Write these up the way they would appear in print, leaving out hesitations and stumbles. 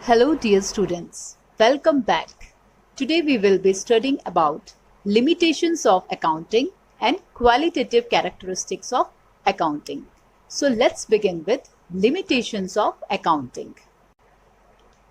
Hello dear students, welcome back. Today we will be studying about limitations of accounting and qualitative characteristics of accounting. So let's begin with limitations of accounting.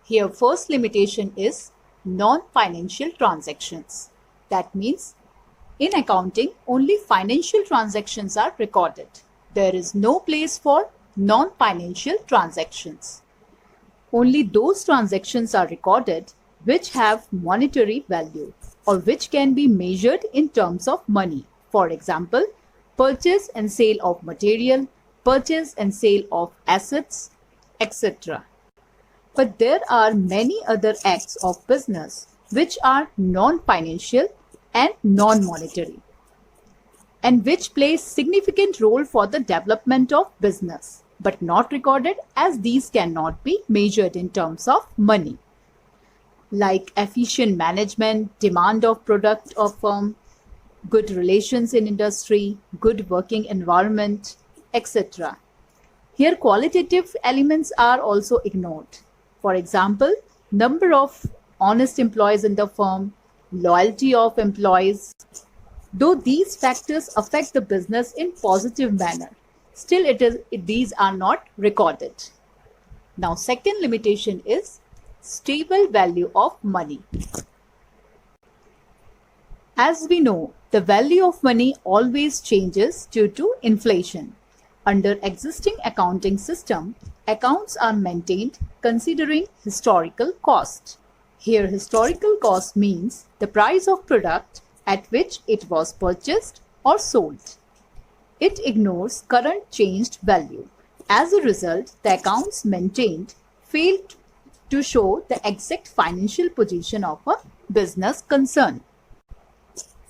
Here first limitation is non-financial transactions. That means in accounting only financial transactions are recorded. There is no place for non-financial transactions. Only those transactions are recorded which have monetary value or which can be measured in terms of money. For example, purchase and sale of material, purchase and sale of assets, etc. But there are many other acts of business which are non-financial and non-monetary and which play significant role for the development of business, but not recorded as these cannot be measured in terms of money, like efficient management, demand of product or firm, good relations in industry, good working environment, etc. Here qualitative elements are also ignored. For example, number of honest employees in the firm, loyalty of employees. Though these factors affect the business in positive manner, still these are not recorded. Now second limitation is stable value of money. As we know, the value of money always changes due to inflation. Under existing accounting system, accounts are maintained considering historical cost. Here historical cost means the price of product at which it was purchased or sold. It ignores current changed value. As a result, the accounts maintained fail to show the exact financial position of a business concern.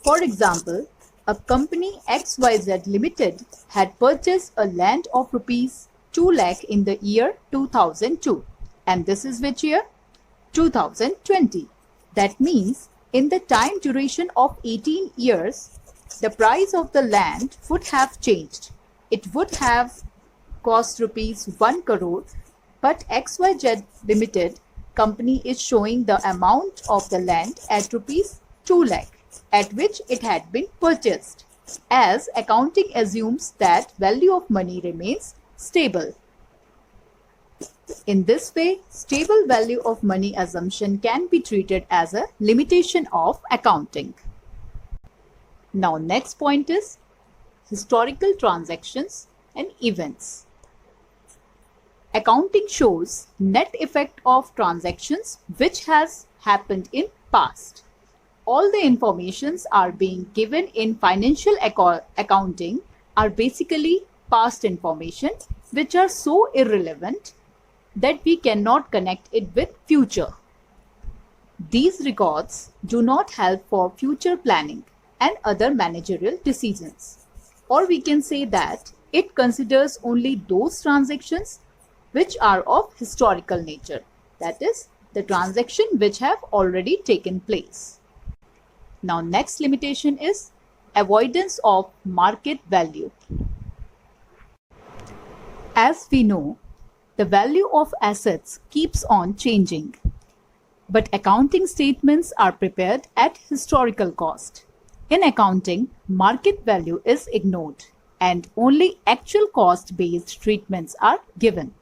For example, a company XYZ Limited had purchased a land of rupees 2 lakh in the year 2002. And this is which year? 2020. That means in the time duration of 18 years, the price of the land would have changed. It would have cost rupees 1 crore, but XYZ Limited company is showing the amount of the land at rupees 2 lakh at which it had been purchased, as accounting assumes that value of money remains stable. In this way, stable value of money assumption can be treated as a limitation of accounting. Now next point is historical transactions and events. Accounting shows net effect of transactions which has happened in past. All the informations are being given in financial accounting are basically past information which are so irrelevant that we cannot connect it with future. These records do not help for future planning and other managerial decisions. Or we can say that it considers only those transactions which are of historical nature, that is, the transaction which have already taken place. Now next limitation is avoidance of market value. As we know, the value of assets keeps on changing, but accounting statements are prepared at historical cost. In accounting, market value is ignored and only actual cost-based treatments are given.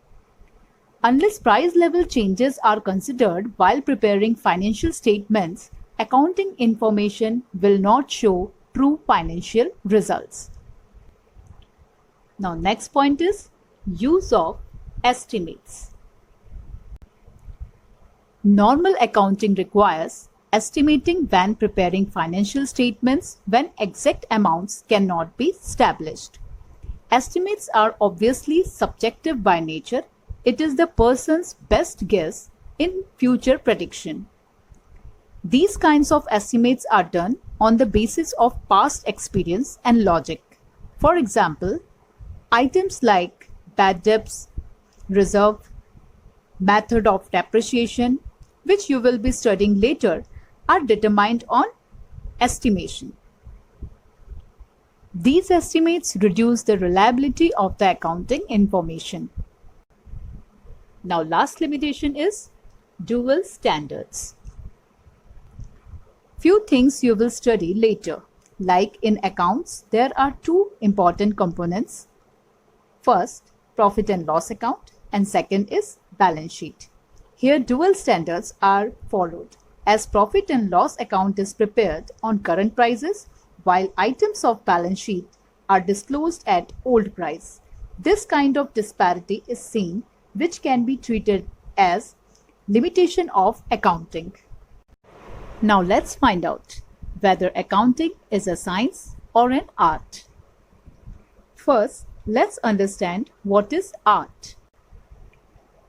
Unless price level changes are considered while preparing financial statements, accounting information will not show true financial results. Now next point is use of estimates. Normal accounting requires estimating when preparing financial statements when exact amounts cannot be established. Estimates are obviously subjective by nature. It is the person's best guess in future prediction. These kinds of estimates are done on the basis of past experience and logic. For example, items like bad debts, reserve, method of depreciation, which you will be studying later, are determined on estimation. These estimates reduce the reliability of the accounting information. Now last limitation is Dual standards. Few things you will study later. Like in accounts, there are two important components. First, profit and loss account, and second is balance sheet. Here dual standards are followed, as profit and loss account is prepared on current prices while items of balance sheet are disclosed at old price. This kind of disparity is seen, which can be treated as limitation of accounting. Now let's find out whether accounting is a science or an art. First, let's understand what is art.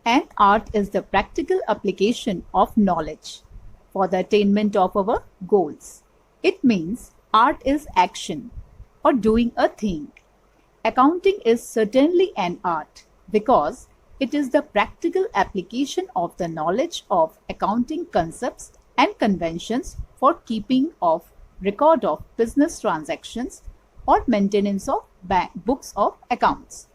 An art is the practical application of knowledge for the attainment of our goals. It means art is action or doing a thing. Accounting is certainly an art because it is the practical application of the knowledge of accounting concepts and conventions for keeping of record of business transactions or maintenance of books of accounts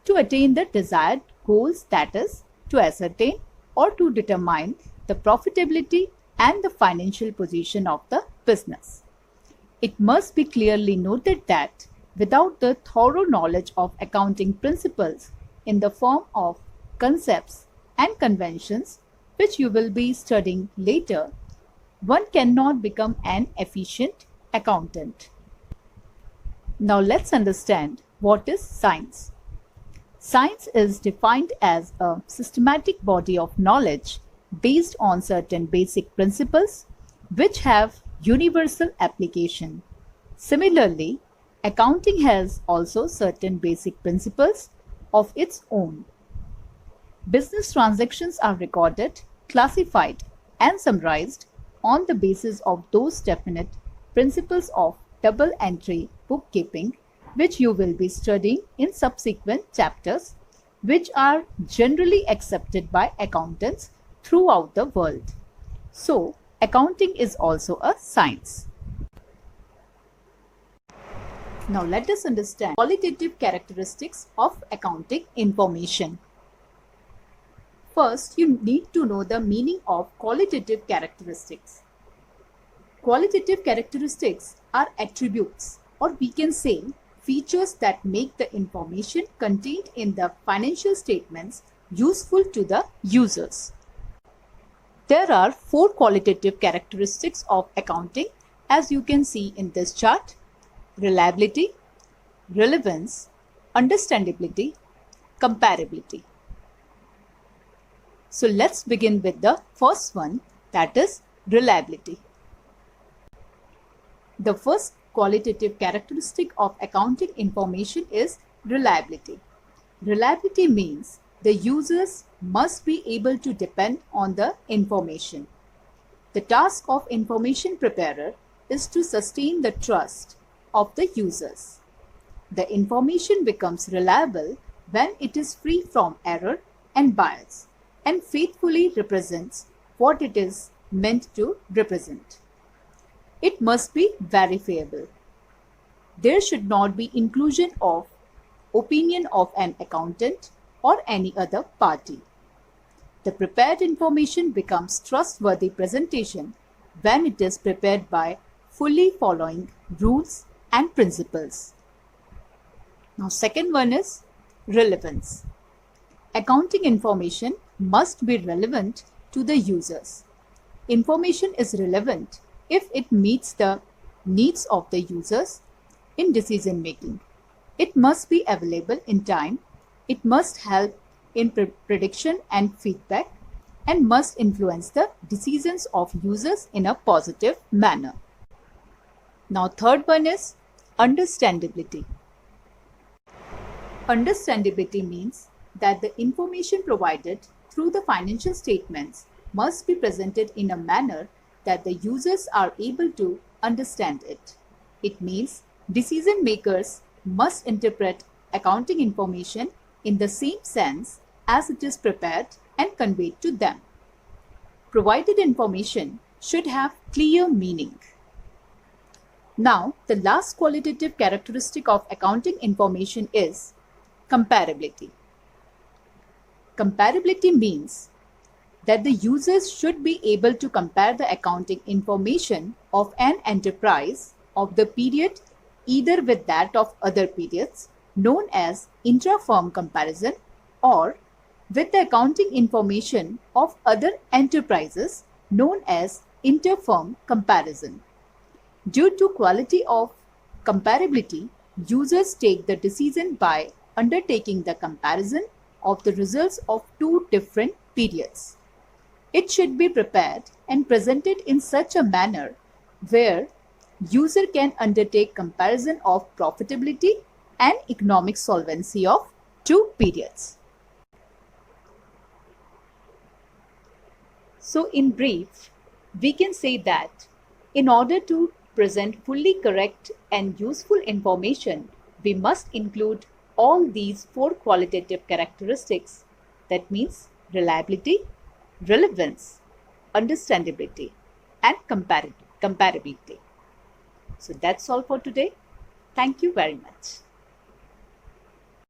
to attain the desired goals, that is, to ascertain or to determine the profitability and the financial position of the business. It must be clearly noted that without the thorough knowledge of accounting principles in the form of concepts and conventions, which you will be studying later, one cannot become an efficient accountant. Now let's understand what is science. Science is defined as a systematic body of knowledge based on certain basic principles which have universal application. Similarly, accounting has also certain basic principles of its own. Business transactions are recorded, classified, and summarized on the basis of those definite principles of double entry bookkeeping, which you will be studying in subsequent chapters, which are generally accepted by accountants throughout the world. So, accounting is also a science. Now let us understand qualitative characteristics of accounting information. First, you need to know the meaning of qualitative characteristics. Qualitative characteristics are attributes, or we can say features that make the information contained in the financial statements useful to the users. There are 4 qualitative characteristics of accounting, as you can see in this chart: reliability, relevance, understandability, comparability. So let's begin with the first one, that is reliability. The first qualitative characteristic of accounting information is reliability. Reliability means the users must be able to depend on the information. The task of information preparer is to sustain the trust of the users. The information becomes reliable when it is free from error and bias and faithfully represents what it is meant to represent. It must be verifiable. There should not be inclusion of opinion of an accountant or any other party. The prepared information becomes trustworthy presentation when it is prepared by fully following rules and principles. Now, second one is relevance. Accounting information must be relevant to the users. Information is relevant if it meets the needs of the users in decision making. It must be available in time. It must help in prediction and feedback, and must influence the decisions of users in a positive manner. Now, third one is understandability. Understandability means that the information provided through the financial statements must be presented in a manner that the users are able to understand it. It means decision makers must interpret accounting information in the same sense as it is prepared and conveyed to them. Provided information should have clear meaning. Now, the last qualitative characteristic of accounting information is comparability. Comparability means that the users should be able to compare the accounting information of an enterprise of the period either with that of other periods, known as intra-firm comparison, or with the accounting information of other enterprises, known as inter-firm comparison. Due to quality of comparability, users take the decision by undertaking the comparison of the results of two different periods. It should be prepared and presented in such a manner where user can undertake comparison of profitability and economic solvency of two periods. So in brief, we can say that in order to present fully correct and useful information, we must include all these four qualitative characteristics. That means reliability, relevance, understandability, and comparability. So that's all for today. Thank you very much.